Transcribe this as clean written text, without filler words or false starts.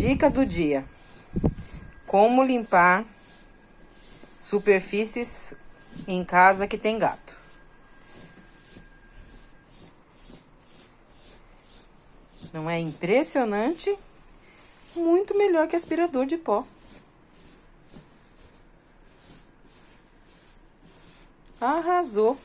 Dica do dia: como limpar superfícies em casa que tem gato. Não é impressionante? Muito melhor que aspirador de pó. Arrasou!